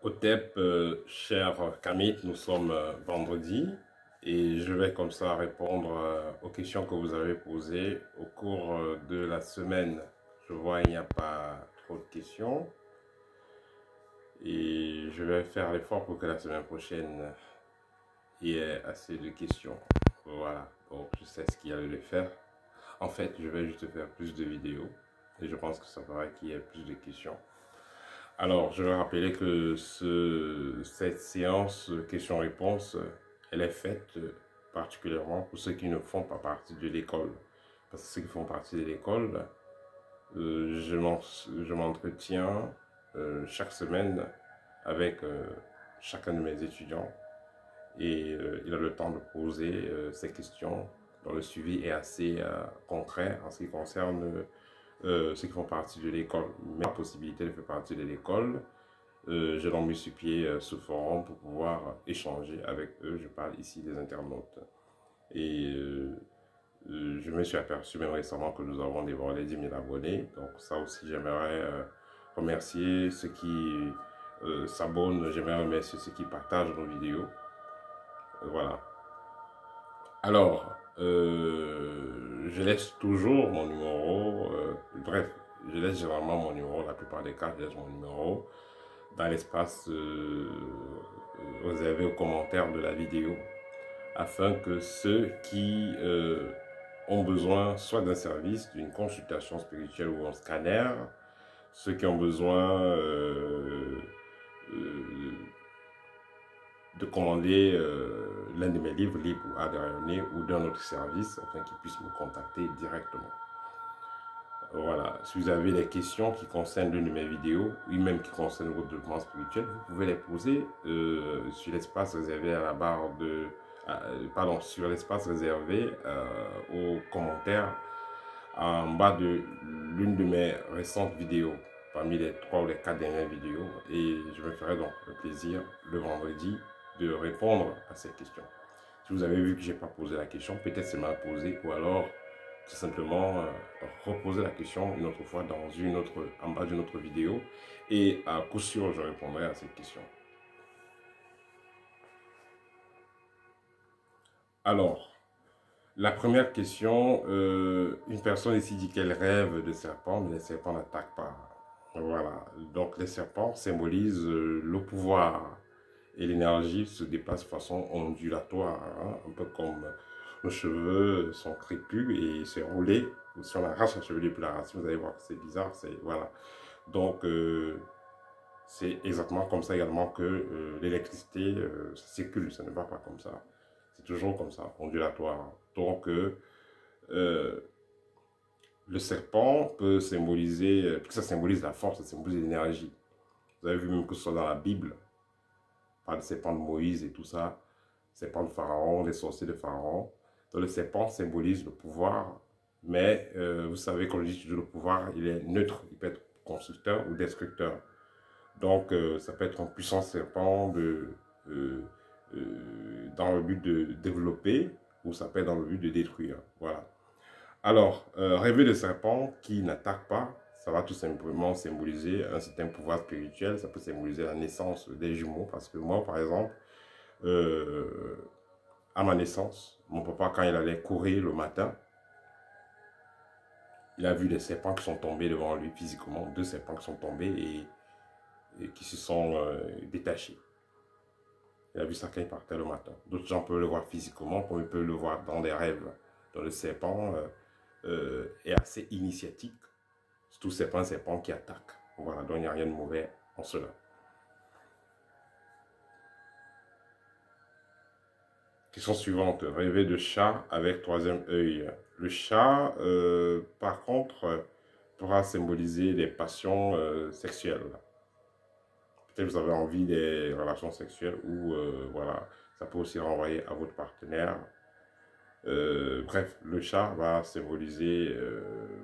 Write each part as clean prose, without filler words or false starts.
Otep, cher Kamit, nous sommes vendredi et je vais comme ça répondre aux questions que vous avez posées au cours de la semaine. Je vois il n'y a pas trop de questions et je vais faire l'effort pour que la semaine prochaine il y ait assez de questions. Voilà, donc je sais ce qu'il y a à le faire. En fait, je vais juste faire plus de vidéos et je pense que ça fera qu'il y ait plus de questions. Alors, je vais rappeler que cette séance questions-réponses, elle est faite particulièrement pour ceux qui ne font pas partie de l'école. Parce que ceux qui font partie de l'école, je m'entretiens chaque semaine avec chacun de mes étudiants et il a le temps de poser ses questions. Donc, le suivi est assez concret en ce qui concerne ceux qui font partie de l'école. Mais la possibilité de faire partie de l'école, je l'ai mis sur pied ce forum pour pouvoir échanger avec eux. Je parle ici des internautes. Et je me suis aperçu même récemment que nous avons dévoré les 10 000 abonnés. Donc ça aussi, j'aimerais remercier ceux qui s'abonnent. J'aimerais remercier ceux qui partagent nos vidéos. Voilà. Alors, je laisse toujours mon numéro. Bref, je laisse généralement mon numéro. La plupart des cas, je laisse mon numéro dans l'espace réservé aux commentaires de la vidéo afin que ceux qui ont besoin soit d'un service, d'une consultation spirituelle ou un scanner, ceux qui ont besoin euh, de commander l'un de mes livres, Libre ou Art ou d'un autre service afin qu'ils puissent me contacter directement. Voilà, si vous avez des questions qui concernent l'une de mes vidéos, ou même qui concernent votre développement spirituel, vous pouvez les poser sur l'espace réservé à la barre de... pardon, sur l'espace réservé aux commentaires en bas de l'une de mes récentes vidéos, parmi les 3 ou les 4 dernières vidéos, et je me ferai donc le plaisir le vendredi de répondre à ces questions. Si vous avez vu que je n'ai pas posé la question, peut-être c'est mal posé, ou alors tout simplement reposer la question une autre fois en bas d'une autre vidéo, et à coup sûr je répondrai à cette question. Alors, la première question, une personne ici dit qu'elle rêve de serpents, mais les serpents n'attaquent pas. Voilà, donc les serpents symbolisent le pouvoir et l'énergie se déplace de façon ondulatoire, hein, un peu comme nos cheveux sont crépus et c'est roulé. Si on arrache un cheveu depuis la racine, vous allez voir que c'est bizarre, voilà. Donc c'est exactement comme ça également que l'électricité circule, ça ne va pas comme ça. C'est toujours comme ça, ondulatoire. Donc le serpent peut symboliser, puisque ça symbolise la force, ça symbolise l'énergie. Vous avez vu même que ce soit dans la Bible, par le serpent de Moïse et tout ça, serpent de Pharaon, les sorciers de Pharaon. Donc le serpent symbolise le pouvoir, mais vous savez, quand on dit toujours le pouvoir, il est neutre, il peut être constructeur ou destructeur. Donc ça peut être un puissant serpent euh, dans le but de développer, ou ça peut être dans le but de détruire. Voilà. Alors, rêver de serpent qui n'attaque pas, ça va tout simplement symboliser un certain pouvoir spirituel, ça peut symboliser la naissance des jumeaux, parce que moi, par exemple, euh, à ma naissance, mon papa, quand il allait courir le matin, il a vu des serpents qui sont tombés devant lui physiquement, 2 serpents qui sont tombés et qui se sont détachés. Il a vu ça quand il partait le matin. D'autres gens peuvent le voir physiquement, comme ils peuvent le voir dans des rêves. Donc le serpent est assez initiatique. Surtout c'est pas un serpent qui attaque. Voilà, donc il n'y a rien de mauvais en cela. Question suivante. Rêver de chat avec 3e œil. Le chat, par contre, pourra symboliser des passions sexuelles. Peut-être que vous avez envie des relations sexuelles ou voilà, ça peut aussi renvoyer à votre partenaire. Bref, le chat va symboliser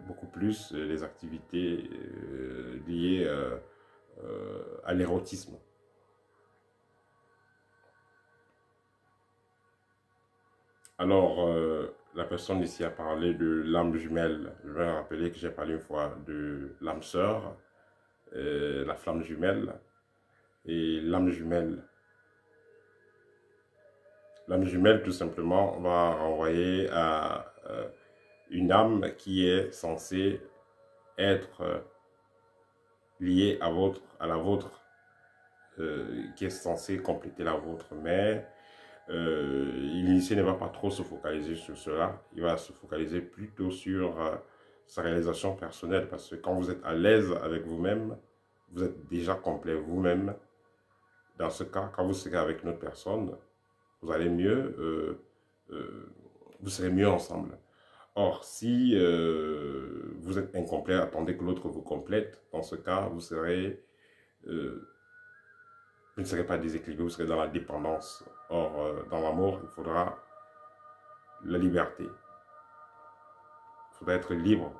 beaucoup plus les activités liées à l'érotisme. Alors, la personne ici a parlé de l'âme jumelle. Je vais rappeler que j'ai parlé une fois de l'âme sœur, la flamme jumelle. et l'âme jumelle. L'âme jumelle, tout simplement, va renvoyer à une âme qui est censée être liée à la vôtre, qui est censée compléter la vôtre. Mais l'initié ne va pas trop se focaliser sur cela. Il va se focaliser plutôt sur sa réalisation personnelle. Parce que quand vous êtes à l'aise avec vous-même, vous êtes déjà complet vous-même. Dans ce cas, quand vous serez avec une autre personne, vous allez mieux, vous serez mieux ensemble. Or, si vous êtes incomplet, attendez que l'autre vous complète. Dans ce cas, vous ne serez pas déséquilibré, vous serez dans la dépendance. Or, dans l'amour, il faudra la liberté. Il faudra être libre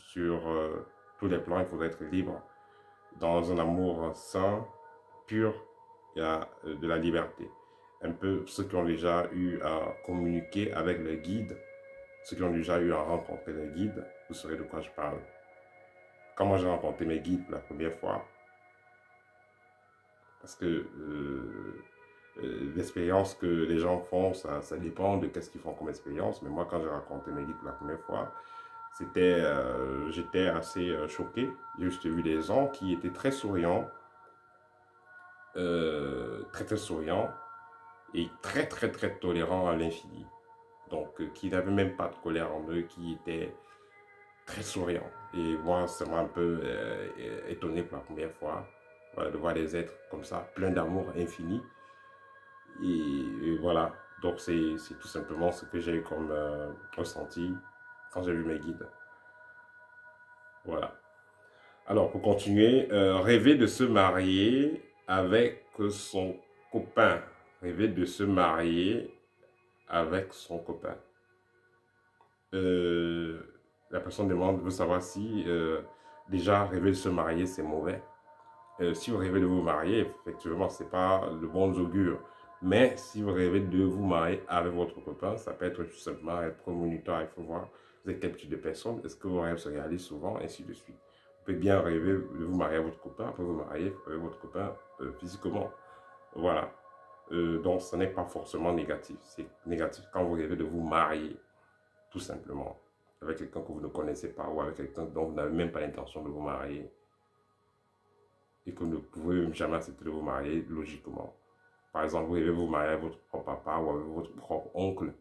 sur tous les plans. Il faudra être libre. Dans un amour sain, pur, il y a de la liberté. Un peu ceux qui ont déjà eu à communiquer avec le guide, ceux qui ont déjà eu à rencontrer le guide, vous saurez de quoi je parle. Quand moi j'ai rencontré mes guides pour la première fois, parce que l'expérience que les gens font, ça dépend de qu'est-ce qu'ils font comme expérience. Mais moi, quand j'ai rencontré mes guides pour la première fois, j'étais assez choqué. J'ai juste vu des gens qui étaient très souriants, très souriants, et très tolérants à l'infini. Donc, qui n'avaient même pas de colère en eux, qui étaient très souriants. Et moi, ça m'a un peu étonné pour la première fois, voilà, de voir des êtres comme ça, pleins d'amour infini. Et voilà, donc c'est tout simplement ce que j'ai eu comme ressenti quand j'ai vu mes guides. Voilà. Alors, pour continuer, rêver de se marier avec son copain. Rêver de se marier avec son copain. La personne veut savoir si déjà rêver de se marier, c'est mauvais. Si vous rêvez de vous marier, effectivement, ce n'est pas le bon augure. Mais si vous rêvez de vous marier avec votre copain, ça peut être tout simplement être prémonitoire. Il faut voir vous êtes quel type de personne, est-ce que vos rêves se réalisent souvent, ainsi de suite. Vous pouvez bien rêver de vous marier avec votre copain, après vous marier avec votre copain physiquement. Voilà. Donc, ce n'est pas forcément négatif. C'est négatif quand vous rêvez de vous marier, tout simplement, avec quelqu'un que vous ne connaissez pas ou avec quelqu'un dont vous n'avez même pas l'intention de vous marier et que vous ne pouvez jamais accepter de vous marier logiquement. Par exemple, vous rêvez vous marier avec votre propre papa ou avec votre propre oncle.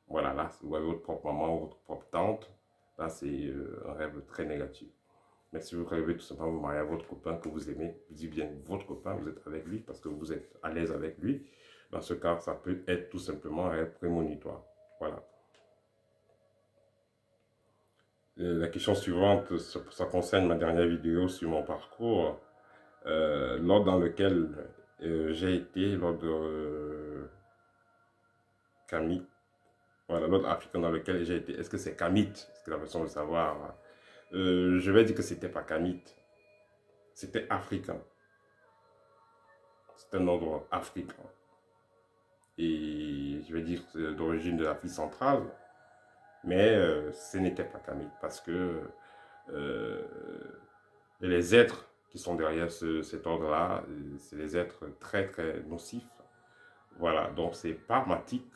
Voilà, là, ou avec votre propre maman ou votre propre tante. Là, c'est un rêve très négatif. Mais si vous rêvez tout simplement vous marier avec votre copain que vous aimez, vous dites bien votre copain, vous êtes avec lui parce que vous êtes à l'aise avec lui. Dans ce cas, ça peut être tout simplement un rêve prémonitoire. Voilà. La question suivante, ça concerne ma dernière vidéo sur mon parcours. L'ordre dans lequel j'ai été, l'ordre Kamit, voilà, l'ordre africain dans lequel j'ai été, est-ce que c'est Kamit? C'est la façon de savoir. Je vais dire que c'était pas Kamit, c'était africain. C'est un ordre africain. Et je vais dire d'origine de l'Afrique centrale, mais ce n'était pas Kamit parce que les êtres qui sont derrière cet ordre-là, c'est des êtres très nocifs. Voilà, donc c'est pas matique,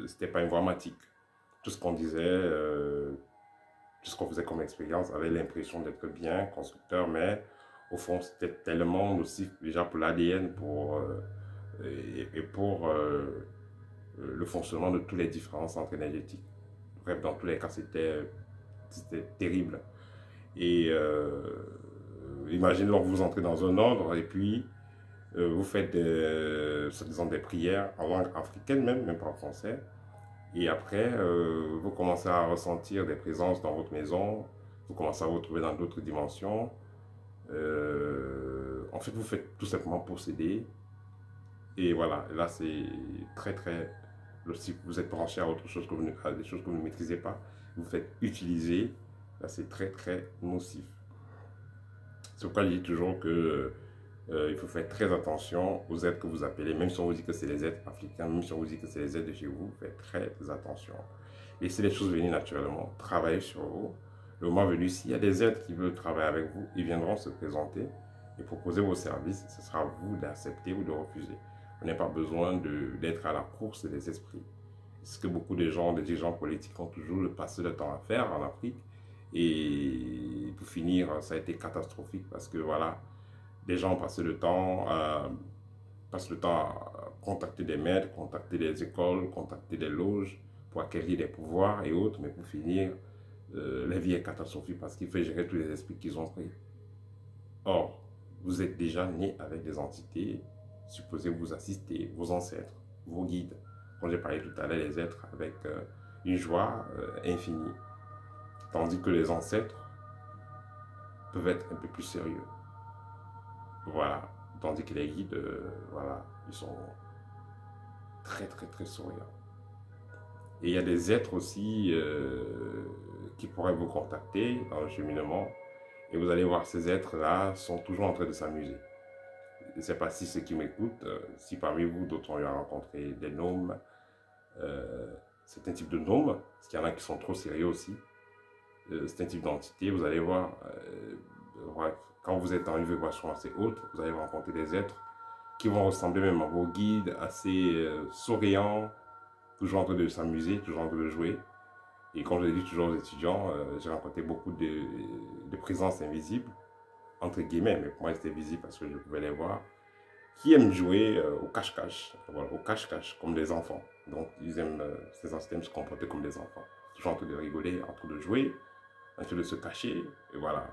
c'était pas une voie matique. Tout ce qu'on disait, tout ce qu'on faisait comme expérience avait l'impression d'être bien, constructeur, mais au fond c'était tellement nocif déjà pour l'ADN et pour le fonctionnement de tous les différents centres énergétiques. Bref, dans tous les cas, c'était terrible. Et imaginez donc vous entrez dans un ordre et puis vous faites des prières en langue africaine même pas en français. Et après, vous commencez à ressentir des présences dans votre maison, vous commencez à vous retrouver dans d'autres dimensions. En fait, vous faites tout simplement posséder. Et voilà, là c'est très si vous êtes branché à autre chose, à des choses que vous ne maîtrisez pas, vous faites utiliser, là c'est très nocif. C'est pourquoi je dis toujours que il faut faire très attention aux êtres que vous appelez, même si on vous dit que c'est les êtres africains, même si on vous dit que c'est les êtres de chez vous, faites très attention. Laissez les choses venir naturellement, travaillez sur vous, Le moment venu, s'il y a des êtres qui veulent travailler avec vous, ils viendront se présenter et proposer vos services. Ce sera à vous d'accepter ou de refuser. Vous n'avez pas besoin d'être à la course des esprits. Ce que beaucoup de gens, des dirigeants politiques ont toujours passé le temps à faire en Afrique. Et pour finir, ça a été catastrophique parce que voilà, des gens passent le temps à contacter des maîtres, contacter des écoles, contacter des loges pour acquérir des pouvoirs et autres, mais pour finir, la vie est catastrophique parce qu'il faut gérer tous les esprits qu'ils ont pris. Or, vous êtes déjà né avec des entités supposées vous assister, vos ancêtres, vos guides. Comme j'ai parlé tout à l'heure, les êtres avec une joie infinie. Tandis que les ancêtres peuvent être un peu plus sérieux. Voilà. Tandis que les guides, voilà, ils sont très très très souriants. Et il y a des êtres aussi qui pourraient vous contacter dans le cheminement. Et vous allez voir, ces êtres-là sont toujours en train de s'amuser. Je ne sais pas si ceux qui m'écoutent, si parmi vous, d'autres ont eu à rencontrer des gnomes, c'est un type de gnome, parce qu'il y en a qui sont trop sérieux aussi. C'est un type d'entité, vous allez voir, quand vous êtes en une vibration assez haute, vous allez rencontrer des êtres qui vont ressembler même à vos guides, assez souriants, toujours en train de s'amuser, toujours en train de jouer. Et comme je l'ai dit toujours aux étudiants, j'ai rencontré beaucoup de présences invisibles, entre guillemets, mais pour moi c'était visible parce que je pouvais les voir, qui aiment jouer au cache-cache, voilà, au cache-cache, comme des enfants. Donc ils aiment, ces entités aiment se comporter comme des enfants, toujours en train de rigoler, en train de jouer, en train de se cacher, et voilà.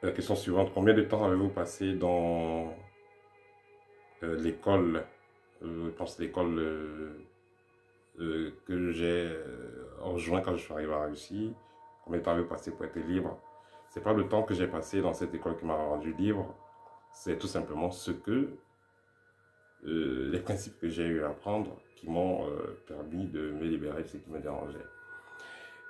La question suivante, combien de temps avez-vous passé dans l'école, je pense l'école que j'ai rejoint quand je suis arrivé en Russie, combien de temps avez-vous passé pour être libre? C'est pas le temps que j'ai passé dans cette école qui m'a rendu libre, c'est tout simplement ce que les principes que j'ai eu à apprendre qui m'ont permis de me libérer de ce qui me dérangeait.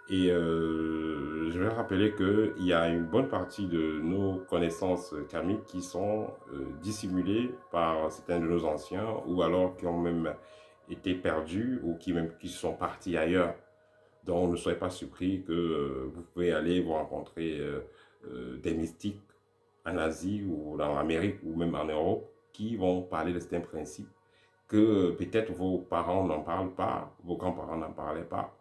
Et je vais rappeler qu'il y a une bonne partie de nos connaissances karmiques qui sont dissimulées par certains de nos anciens ou alors qui ont même été perdus ou qui sont partis ailleurs. Donc ne soyez pas surpris que vous pouvez aller vous rencontrer des mystiques en Asie ou en Amérique ou même en Europe qui vont parler de certains principes que peut-être vos parents n'en parlent pas, vos grands-parents n'en parlaient pas,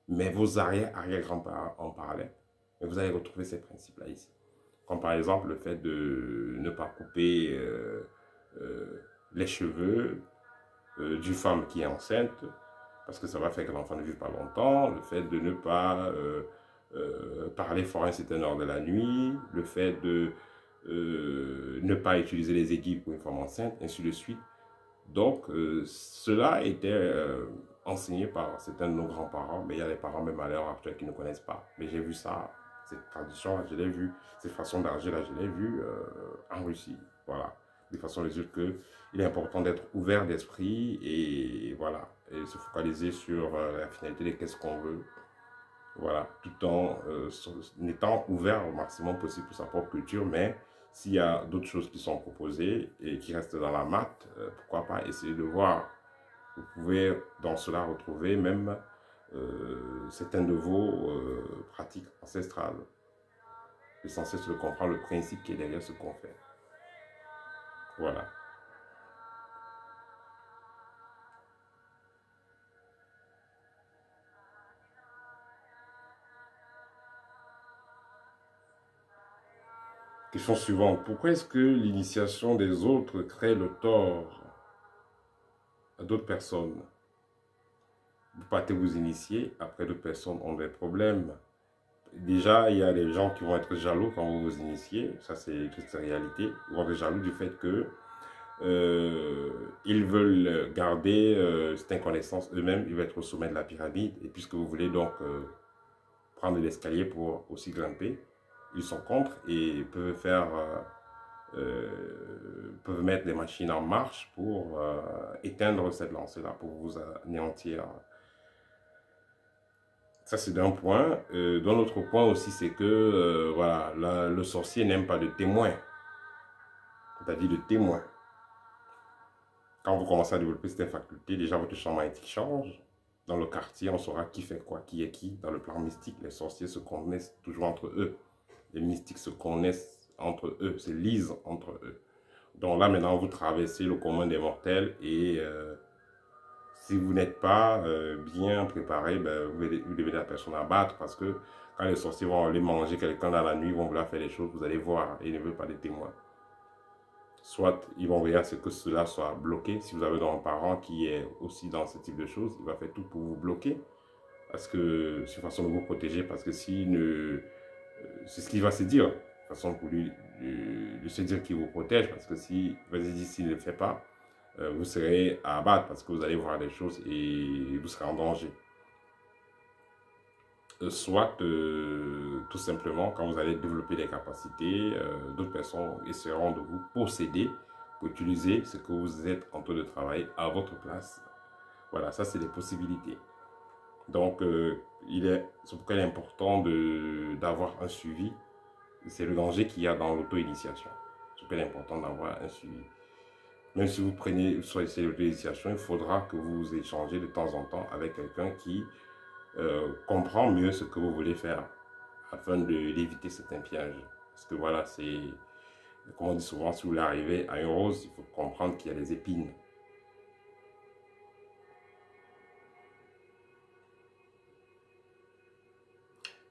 mais vos arrière-grands-parents en parlaient. Mais vous allez retrouver ces principes-là ici. Comme par exemple le fait de ne pas couper les cheveux d'une femme qui est enceinte, parce que ça va faire que l'enfant ne vive pas longtemps. Le fait de ne pas parler fort à un certain heure de la nuit. Le fait de ne pas utiliser les aiguilles pour une femme enceinte, ainsi de suite. Donc, cela était enseigné par certains de nos grands-parents, mais il y a des parents même à l'heure actuelle qui ne connaissent pas. Mais j'ai vu ça, cette tradition, je l'ai vu, cette façon d'agir, je l'ai vu en Russie. Voilà, de façon à dire qu'il est important d'être ouvert d'esprit et voilà, et se focaliser sur la finalité de qu'est-ce qu'on veut. Voilà, tout en étant ouvert au maximum possible pour sa propre culture, mais s'il y a d'autres choses qui sont proposées et qui restent dans la matte, pourquoi pas essayer de voir. Vous pouvez dans cela retrouver même certaines de vos pratiques ancestrales. L'essentiel, c'est de comprendre le principe qui est derrière ce qu'on fait. Voilà. Question suivante. Pourquoi est-ce que l'initiation des autres crée le tort à d'autres personnes? Vous partez vous initier, après d'autres personnes ont des problèmes. Déjà, il y a des gens qui vont être jaloux quand vous vous initiez. Ça, c'est une réalité. Ils vont être jaloux du fait que ils veulent garder cette connaissance eux-mêmes. Ils veulent être au sommet de la pyramide. Et puisque vous voulez donc prendre l'escalier pour aussi grimper, ils sont contre et peuvent faire... peuvent mettre des machines en marche pour éteindre cette lancée-là, pour vous anéantir. Ça, c'est d'un point. D'un autre point aussi, c'est que voilà, le sorcier n'aime pas de témoins. C'est-à-dire de témoins. Quand vous commencez à développer cette faculté, déjà votre champ magnétique change. Dans le quartier, on saura qui fait quoi, qui est qui. Dans le plan mystique, les sorciers se connaissent toujours entre eux. Les mystiques se connaissent entre eux, se lisent entre eux. Donc là, maintenant, vous traversez le commun des mortels et si vous n'êtes pas bien préparé, ben, vous devenez la personne à battre parce que quand les sorciers vont aller manger quelqu'un dans la nuit, ils vont vouloir faire des choses, vous allez voir, et ils ne veulent pas de témoins. Soit ils vont veiller à ce que cela soit bloqué. Si vous avez un parent qui est aussi dans ce type de choses, il va faire tout pour vous bloquer. Parce que c'est une façon de vous protéger. Parce que s'il ne... c'est ce qu'il va se dire. De façon pour lui de se dire qu'il vous protège. Parce que si, vas-y, s'il ne le fait pas, vous serez à abattre. Parce que vous allez voir des choses et vous serez en danger. Soit, tout simplement, quand vous allez développer des capacités, d'autres personnes essaieront de vous posséder pour utiliser ce que vous êtes en train de travailler à votre place. Voilà, ça c'est des possibilités. Donc, c'est pourquoi il est important d'avoir un suivi. C'est le danger qu'il y a dans l'auto-initiation. C'est pourquoi il est important d'avoir un suivi. Même si vous prenez, choisissez l'auto-initiation, il faudra que vous échangez de temps en temps avec quelqu'un qui comprend mieux ce que vous voulez faire afin d'éviter certains pièges. Parce que voilà, c'est, comme on dit souvent, si vous voulez arriver à une rose, il faut comprendre qu'il y a des épines.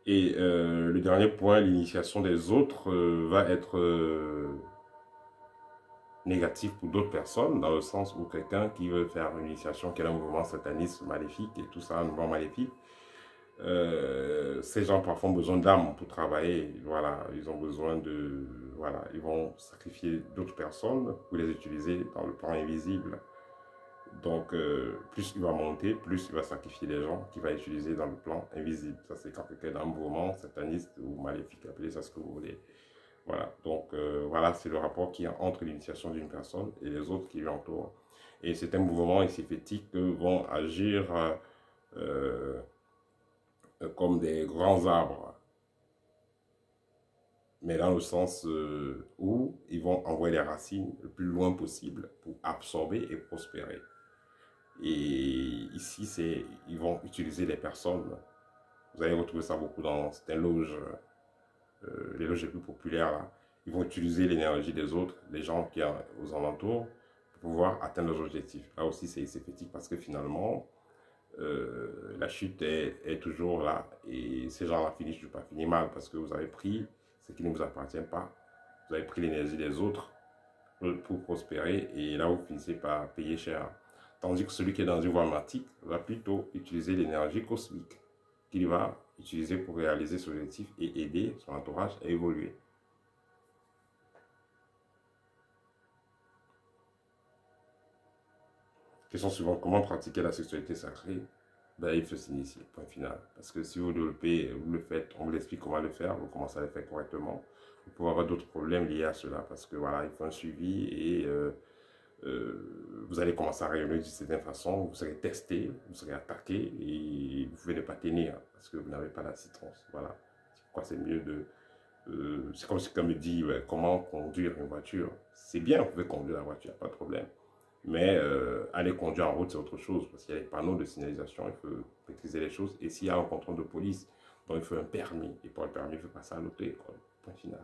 Et le dernier point, l'initiation des autres va être négatif pour d'autres personnes, dans le sens où quelqu'un qui veut faire une initiation, qui a un mouvement sataniste maléfique et tout ça, un mouvement maléfique, ces gens parfois ont besoin d'âmes pour travailler. Voilà, ils ont besoin de... Voilà, ils vont sacrifier d'autres personnes pour les utiliser dans le plan invisible. Donc, plus il va monter, plus il va sacrifier les gens qu'il va utiliser dans le plan invisible. Ça, c'est quand quelqu'un d'un mouvement sataniste ou maléfique, appelez ça ce que vous voulez. Voilà, donc voilà, c'est le rapport qu'il y a entre l'initiation d'une personne et les autres qui lui entourent. Et certains mouvements initiatiques vont agir comme des grands arbres, mais dans le sens où ils vont envoyer les racines le plus loin possible pour absorber et prospérer. Et ici, ils vont utiliser les personnes. Vous allez retrouver ça beaucoup dans certaines loges, les loges les plus populaires là. Ils vont utiliser l'énergie des autres, les gens qui sont aux alentours, pour pouvoir atteindre leurs objectifs. Là aussi, c'est critique parce que finalement, la chute est toujours là. Et ces gens-là finissent toujours pas finir mal parce que vous avez pris ce qui ne vous appartient pas. Vous avez pris l'énergie des autres pour prospérer et là, vous finissez par payer cher. Tandis que celui qui est dans une voie matique va plutôt utiliser l'énergie cosmique qu'il va utiliser pour réaliser son objectif et aider son entourage à évoluer. Question suivante, comment pratiquer la sexualité sacrée? Ben, il faut s'initier, point final. Parce que si vous développez, vous le faites, on vous explique comment le faire, vous commencez à le faire correctement. Vous pouvez avoir d'autres problèmes liés à cela parce que voilà, il faut un suivi et vous allez commencer à rayonner d'une certaine façon, vous serez testé, vous serez attaqué et vous pouvez ne pas tenir parce que vous n'avez pas la citrance. Voilà. C'est pourquoi c'est mieux de... c'est comme si quelqu'un me dit ouais, comment conduire une voiture. C'est bien, vous pouvez conduire la voiture, pas de problème. Mais aller conduire en route, c'est autre chose parce qu'il y a les panneaux de signalisation, il faut maîtriser les choses. Et s'il y a un contrôle de police, donc il faut un permis. Et pour le permis, il faut passer à l'auto-école. Point final.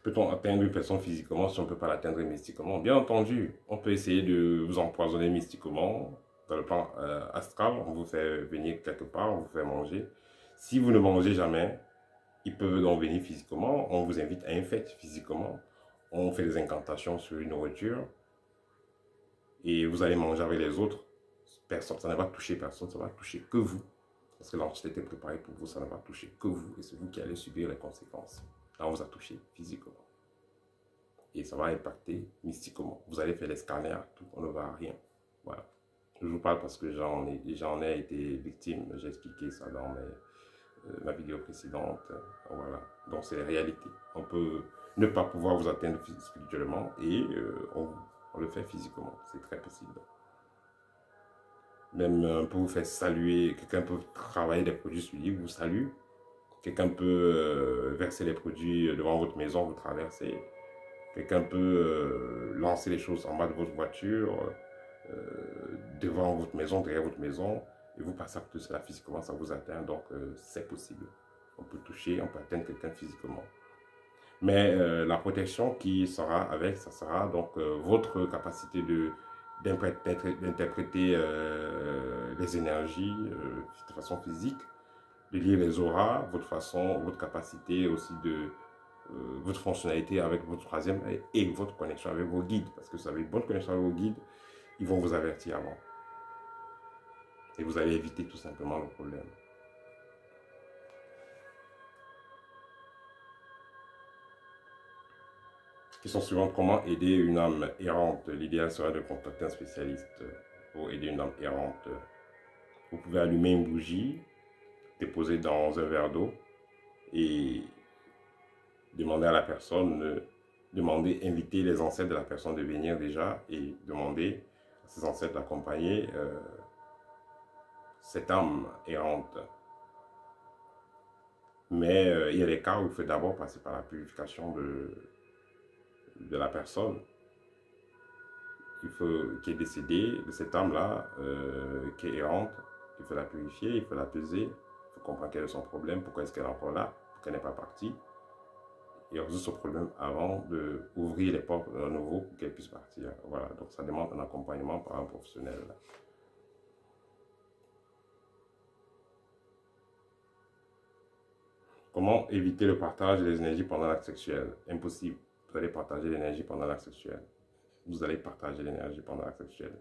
Peut-on atteindre une personne physiquement si on ne peut pas l'atteindre mystiquement? Bien entendu, on peut essayer de vous empoisonner mystiquement. Dans le plan astral, on vous fait venir quelque part, on vous fait manger. Si vous ne mangez jamais, ils peuvent donc venir physiquement. On vous invite à une fête physiquement. On fait des incantations sur une nourriture. Et vous allez manger avec les autres. Personne, ça ne va toucher personne, ça ne va toucher que vous. Parce que l'entité était préparée pour vous, ça ne va toucher que vous. Et c'est vous qui allez subir les conséquences. Là, on vous a touché physiquement. Et ça va impacter mystiquement. Vous allez faire les scanners, tout, on ne va rien. Voilà. Je vous parle parce que j'en ai été victime. J'ai expliqué ça dans ma vidéo précédente. Voilà. Donc, c'est la réalité. On peut ne pas pouvoir vous atteindre spirituellement et on le fait physiquement. C'est très possible. Même peut vous faire saluer, quelqu'un peut travailler des produits sur lui, vous salue. Quelqu'un peut verser les produits devant votre maison, vous traversez. Quelqu'un peut lancer les choses en bas de votre voiture, devant votre maison, derrière votre maison, et vous passez à tout cela physiquement, ça vous atteint, donc c'est possible. On peut toucher, on peut atteindre quelqu'un physiquement. Mais la protection qui sera avec, ça sera donc votre capacité d'interpréter les énergies de façon physique, de lire les auras, votre capacité aussi votre fonctionnalité avec votre troisième œil et votre connexion avec vos guides. Parce que vous avez une bonne connexion avec vos guides, ils vont vous avertir avant. Et vous allez éviter tout simplement le problème. Question suivante, comment aider une âme errante? L'idéal serait de contacter un spécialiste pour aider une âme errante. Vous pouvez allumer une bougie, déposer dans un verre d'eau et demander à la personne, inviter les ancêtres de la personne de venir déjà et demander à ses ancêtres d'accompagner cette âme errante. Mais il y a des cas où il faut d'abord passer par la purification de la personne qui est décédée, de cette âme-là, qui est errante. Il faut la purifier, il faut la peser, il faut comprendre quel est son problème, pourquoi est-ce qu'elle est encore là, pourquoi elle n'est pas partie. Et résoudre ce problème avant d'ouvrir les portes à nouveau pour qu'elle puisse partir. Voilà, donc ça demande un accompagnement par un professionnel. Comment éviter le partage des énergies pendant l'acte sexuel? Impossible. Vous allez partager l'énergie pendant l'acte sexuel. Vous allez partager l'énergie pendant l'acte sexuel.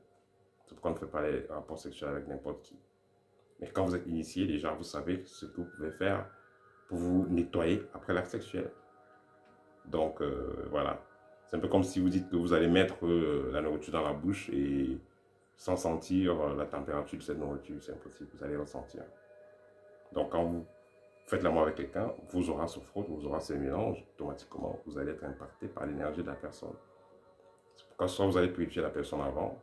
C'est pourquoi on ne fait pas les rapports sexuels avec n'importe qui. Mais quand vous êtes initié, déjà, vous savez ce que vous pouvez faire pour vous nettoyer après l'acte sexuel. Donc, voilà. C'est un peu comme si vous dites que vous allez mettre la nourriture dans la bouche et sans sentir la température de cette nourriture. C'est impossible, vous allez ressentir. Donc, quand vous faites l'amour avec quelqu'un, vos auras se frottent, vos auras se mélangent, automatiquement, vous allez être impacté par l'énergie de la personne. C'est pourquoi soit vous allez purifier la personne avant,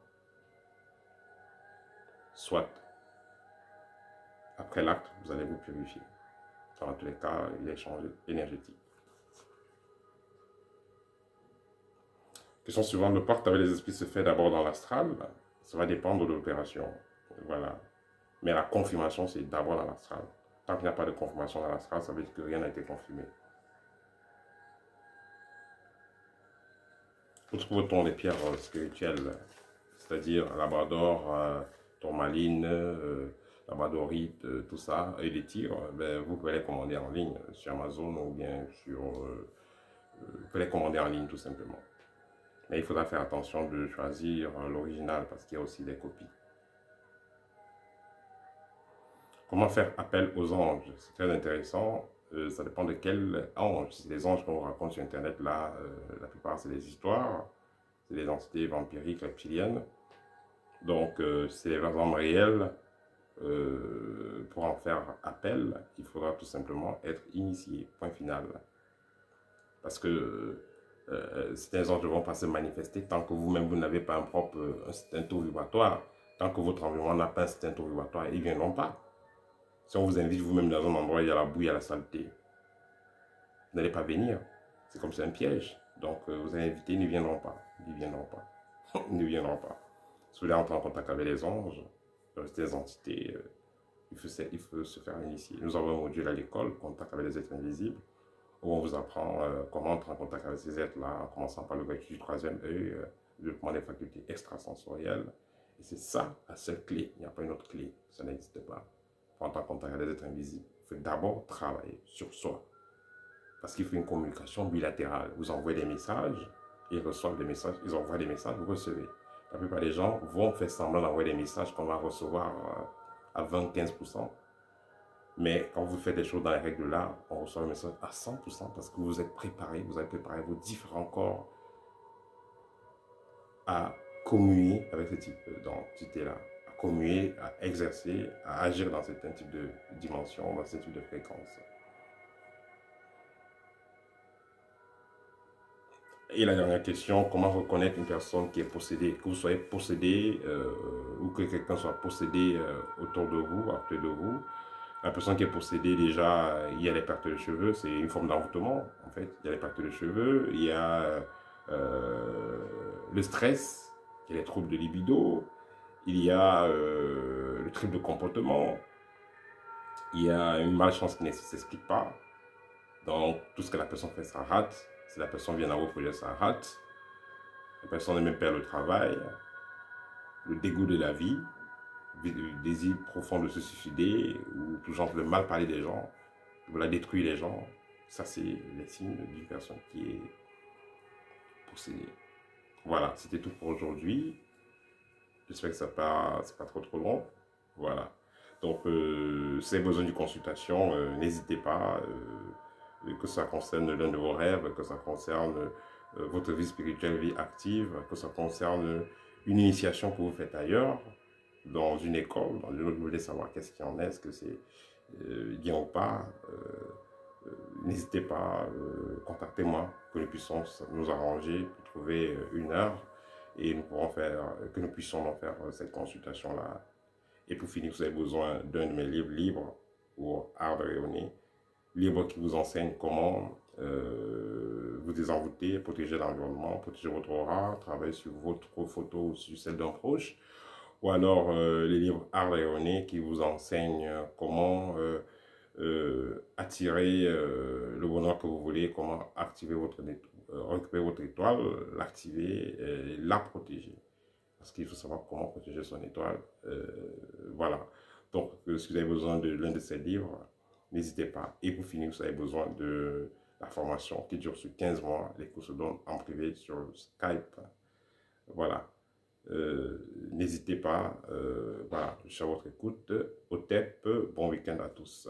soit après l'acte, vous allez vous purifier. Dans tous les cas, il y a échange énergétique. Question suivante, le pacte avec les esprits se fait d'abord dans l'astral. Ça va dépendre de l'opération. Voilà. Mais la confirmation, c'est d'abord dans l'astral. Tant qu'il n'y a pas de confirmation dans l'astral, ça veut dire que rien n'a été confirmé. Où trouve-t-on les pierres spirituelles? C'est-à-dire labrador, tourmaline, labradorite, tout ça, et les tirs, ben, vous pouvez les commander en ligne sur Amazon ou bien sur... vous pouvez les commander en ligne tout simplement. Mais il faudra faire attention de choisir l'original parce qu'il y a aussi des copies. Comment faire appel aux anges? C'est très intéressant. Ça dépend de quel ange. Si les anges qu'on raconte sur Internet, là, la plupart, c'est des histoires. C'est des entités vampiriques, reptiliennes. Donc, c'est les âmes réelles. Pour en faire appel, il faudra tout simplement être initié. Point final. Parce que certains anges ne vont pas se manifester tant que vous-même, vous n'avez pas un certain taux vibratoire. Tant que votre environnement n'a pas un certain taux vibratoire, ils ne viendront pas. Si on vous invite vous-même dans un endroit où il y a la boue, il y a la saleté, vous n'allez pas venir. C'est comme c'est un piège. Donc, vous allez inviter, ils ne viendront pas. Ils ne viendront pas. Ils ne viendront pas. Si vous voulez entrer en contact avec les anges, ces entités, il faut se faire initier. Nous avons un module à l'école, contact avec les êtres invisibles, où on vous apprend comment entrer en contact avec ces êtres-là, en commençant par l'ouverture du troisième œil, le développement des facultés extrasensorielles. Et c'est ça la seule clé. Il n'y a pas une autre clé. Ça n'existe pas. Pour entrer en contact avec les êtres invisibles, il faut d'abord travailler sur soi. Parce qu'il faut une communication bilatérale. Vous envoyez des messages, ils reçoivent des messages, ils envoient des messages, vous recevez. La plupart des gens vont faire semblant d'envoyer des messages qu'on va recevoir à 20-15%. Mais quand vous faites des choses dans les règles de l'art, on reçoit le message à 100% parce que vous êtes préparé, vous avez préparé vos différents corps à communier avec ce type d'entité-là, à communier, à exercer, à agir dans certains types de dimensions, dans ce type de fréquences. Et la dernière question, comment reconnaître une personne qui est possédée, que vous soyez possédé ou que quelqu'un soit possédé autour de vous, à côté de vous. La personne qui est possédée, déjà, il y a les pertes de cheveux, c'est une forme d'envoûtement, en fait. Il y a les pertes de cheveux, il y a le stress, il y a les troubles de libido, il y a le trouble de comportement, il y a une malchance qui ne s'explique pas. Donc, tout ce que la personne fait, ça rate. Si la personne vient à vos projets, ça rate. La personne même perd le travail, le dégoût de la vie, le désir profond de se suicider, ou tout genre de mal parler des gens, de la détruire les gens. Ça, c'est les signes d'une personne qui est possédée. Voilà, c'était tout pour aujourd'hui. J'espère que ça c'est pas trop long. Voilà. Donc, si vous avez besoin d'une consultation, n'hésitez pas, que ça concerne l'un de vos rêves, que ça concerne votre vie spirituelle, vie active, que ça concerne une initiation que vous faites ailleurs, dans une école, dans une autre, vous voulez savoir qu'est-ce qu'il y en est, est-ce que c'est bien ou pas, n'hésitez pas, contactez-moi, que nous puissions nous arranger pour trouver une heure et nous pourrons faire, que nous puissions en faire cette consultation-là. Et pour finir, vous avez besoin d'un de mes livres libres pour art de rayonner, livre qui vous enseigne comment vous désenvoûter, protéger l'environnement, protéger votre aura, travailler sur votre photo ou sur celle d'un proche, ou alors les livres art de rayonner qui vous enseignent comment attirer le bonheur que vous voulez, comment activer récupérer votre étoile, l'activer, la protéger. Parce qu'il faut savoir comment protéger son étoile. Voilà. Donc, si vous avez besoin de l'un de ces livres, n'hésitez pas. Et pour finir, si vous avez besoin de la formation qui dure sur 15 mois. Les cours se donnent en privé sur Skype. Voilà. N'hésitez pas. Voilà. Je suis à votre écoute. Au TEP, bon week-end à tous.